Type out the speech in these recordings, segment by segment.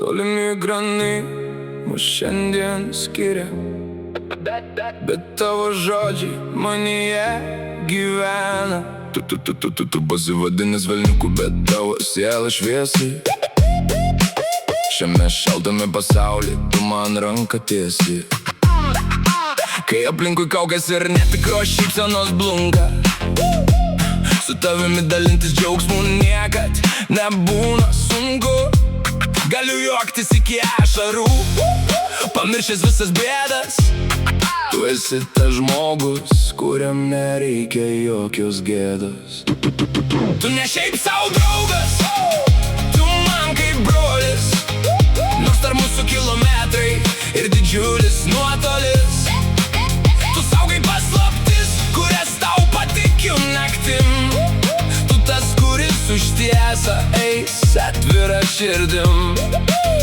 Tolimi granai mus šiandien skiria, bet tavo žodžiai manyje gyvena. Tu pasivadinęs velniuku, bet tavo siela šviesi. Šiame šaltame pasauly tu man ranką tiesi. Kai aplinkui kaukės ir netikros šypsenos blunka, su tavimi dalintis džiaugsmu niekad nebūna sunku. Galiu juoktis iki ašarų, pamiršęs visas bėdas. Tu esi tas žmogus, kuriam nereikia jokios gėdos. Tu ne šiaip savo draugas, tu man kaip brolis, nors tarp mūsų kilometrai ir didžiulis nuotolis. Tu saugai paslaptis, kurias tau patikiu naktim. Tu tas, kuris užtiesa eis atvira širdim.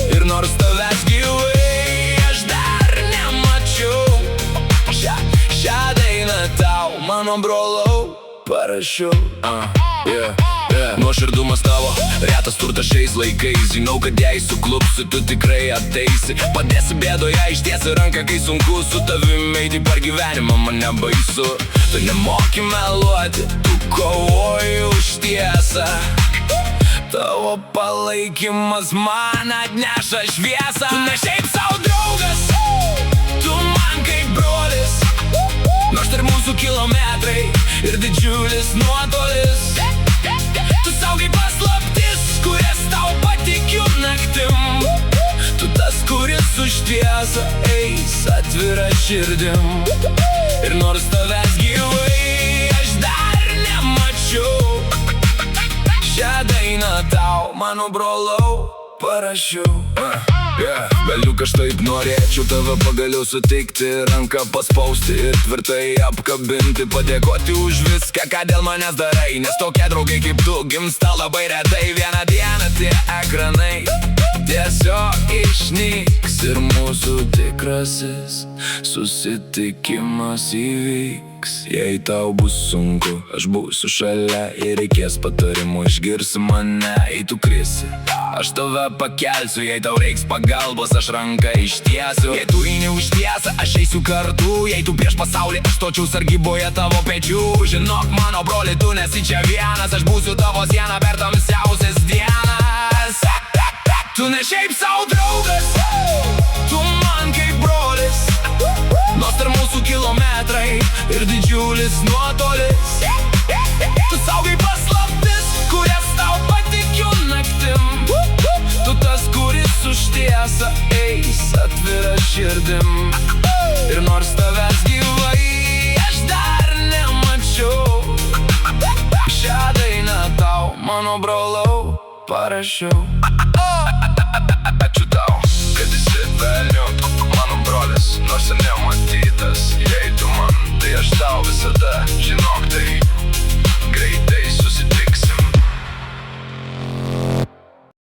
Ir nors tavęs gyvai aš dar nemačiau, šią dainą tau, mano brolau, parašiau. Nuoširdumas tavo, retas turtas šiais laikais. Žinau, kad jei suklupsiu, tu tikrai ateisi. Padėsi bėdoje, ištiesi ranką, kai sunku. Su tavim eiti per gyvenimą man nebaisu. Tu nemoki meluoti, tu kovoji už tiesą. Tavo palaikymas man atneša šviesą. Tu ne šiaip savo draugas, tu man kaip brolis, nors tarp mūsų kilometrai ir didžiulis nuotolis. Tu saugai paslaptis, kurias tau patikiu naktim. Tu tas, kuris už tiesą eis atvira širdim. Ir nors tavęs gyvai aš dar nemačiau, šią dainą tau, mano brolau, parašiau. Vėliuk aš taip norėčiau tave pagaliau sutikti, ranką paspausti ir tvirtai apkabinti. Padėkoti už viską, ką dėl manęs darai, nes tokie draugai kaip tu gimsta labai retai. Vieną dieną tie ekranai tiesiog išnyks ir mūsų tikrasis susitikimas įvyks. Jei tau bus sunku, aš būsiu šalia, jei reikės patarimų, išgirsi mane, jei tu krisi, aš tave pakelsiu. Jei tau reiks pagalbos, aš ranką ištiesiu. Jei tu eini už tiesą, aš eisiu kartu. Jei tu prieš pasaulį, aš stočiau sargyboje tavo pečių. Žinok, mano broli, tu nesi čia vienas, aš būsiu tavo siena per tamsiausias dienas. Tu ne šiaip savo draugas, tu man kaip brolis, nors tarp mūsų kilometrai ir didžiulis nuotolis. Tu saugai paslaptis, kurias tau patikiu naktim. Tu tas, kuris už tiesą eis atvira širdim. Ir nors tavęs gyvai aš dar nemačiau, šią dainą tau, mano brolau, parašiau. Ačiū tau, kad esi velniuk, mano brolis, nors ir nematytas. Jei tu man, tai aš tau visada